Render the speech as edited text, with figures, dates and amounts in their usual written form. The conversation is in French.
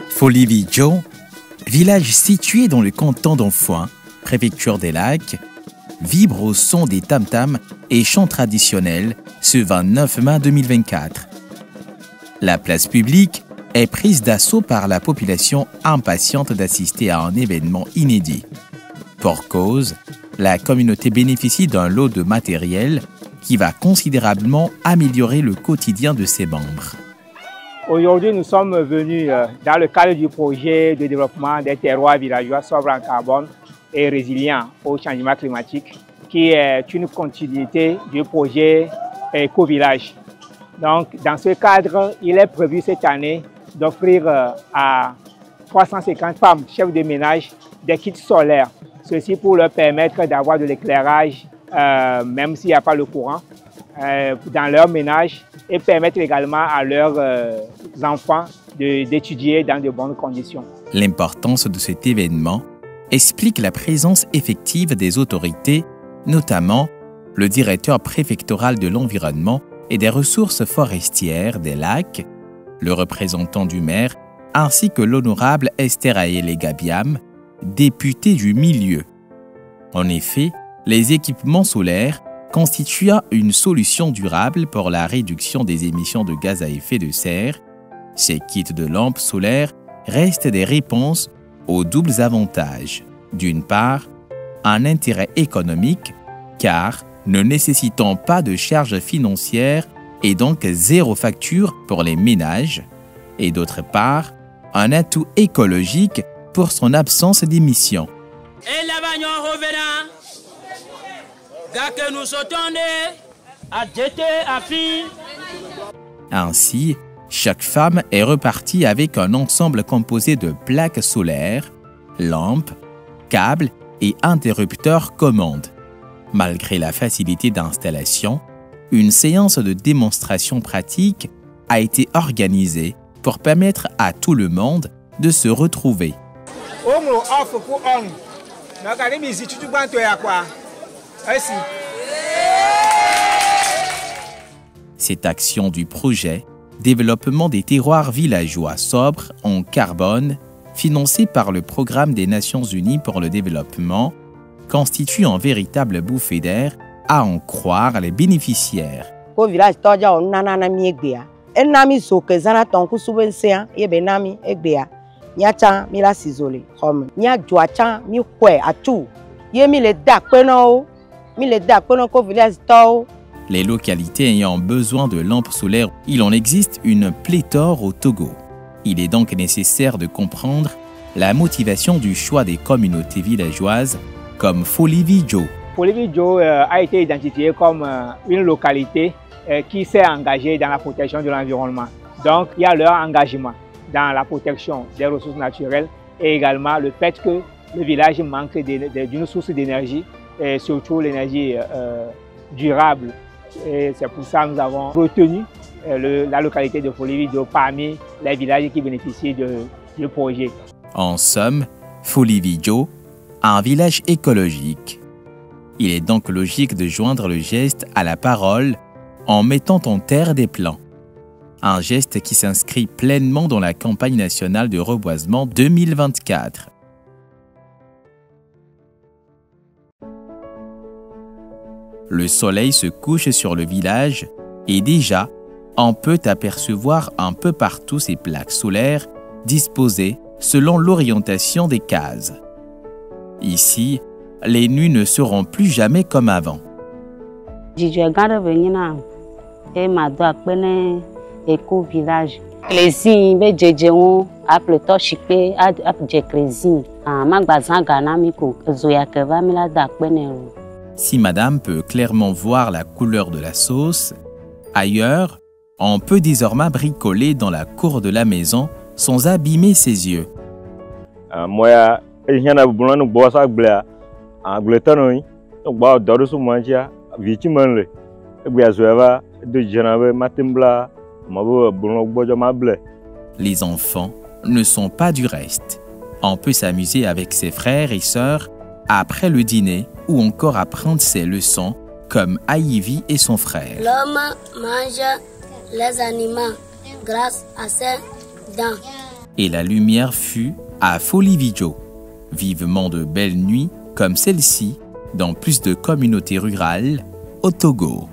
Folivijo, village situé dans le canton d'Enfoin, préfecture des Lacs, vibre au son des tam-tams et chants traditionnels ce 29 mai 2024. La place publique est prise d'assaut par la population impatiente d'assister à un événement inédit. Pour cause, la communauté bénéficie d'un lot de matériel qui va considérablement améliorer le quotidien de ses membres. Aujourd'hui, nous sommes venus dans le cadre du projet de développement des terroirs villageois sobres en carbone et résilients au changement climatique, qui est une continuité du projet Éco-Village. Donc, dans ce cadre, il est prévu cette année d'offrir à 350 femmes chefs de ménage des kits solaires. Ceci pour leur permettre d'avoir de l'éclairage, même s'il n'y a pas le courant, dans leur ménage, et permettre également à leurs enfants d'étudier dans de bonnes conditions. L'importance de cet événement explique la présence effective des autorités, notamment le directeur préfectoral de l'environnement et des ressources forestières des Lacs, le représentant du maire, ainsi que l'honorable Esther Ayele Gabiam, député du milieu. En effet, les équipements solaires constituent une solution durable pour la réduction des émissions de gaz à effet de serre. Ces kits de lampes solaires restent des réponses aux doubles avantages. D'une part, un intérêt économique, car ne nécessitant pas de charges financières et donc zéro facture pour les ménages, et d'autre part, un atout écologique pour son absence d'émissions. Ainsi, chaque femme est repartie avec un ensemble composé de plaques solaires, lampes, câbles et interrupteurs commandes. Malgré la facilité d'installation, une séance de démonstration pratique a été organisée pour permettre à tout le monde de se retrouver. Cette action du projet Développement des terroirs villageois sobres en carbone, financé par le Programme des Nations Unies pour le développement, constitue un véritable bouffée d'air à en croire les bénéficiaires. Les localités ayant besoin de lampes solaires, il en existe une pléthore au Togo. Il est donc nécessaire de comprendre la motivation du choix des communautés villageoises comme Folivijo. Folivijo a été identifié comme une localité qui s'est engagée dans la protection de l'environnement. Donc, il y a leur engagement dans la protection des ressources naturelles et également le fait que le village manque d'une source d'énergie, et surtout l'énergie durable. Et c'est pour ça que nous avons retenu la localité de Folivijo parmi les villages qui bénéficient du projet. En somme, Folivijo, un village écologique. Il est donc logique de joindre le geste à la parole en mettant en terre des plans. Un geste qui s'inscrit pleinement dans la campagne nationale de reboisement 2024. Le soleil se couche sur le village et déjà, on peut apercevoir un peu partout ces plaques solaires disposées selon l'orientation des cases. Ici, les nuits ne seront plus jamais comme avant. Éco-Village. Si madame peut clairement voir la couleur de la sauce, ailleurs, on peut désormais bricoler dans la cour de la maison sans abîmer ses yeux. Les enfants ne sont pas du reste. On peut s'amuser avec ses frères et sœurs après le dîner ou encore apprendre ses leçons comme Aïvi et son frère. L'homme mange les animaux grâce à ses dents. Et la lumière fut à Folividjo. Vivement de belles nuits comme celle-ci dans plus de communautés rurales au Togo.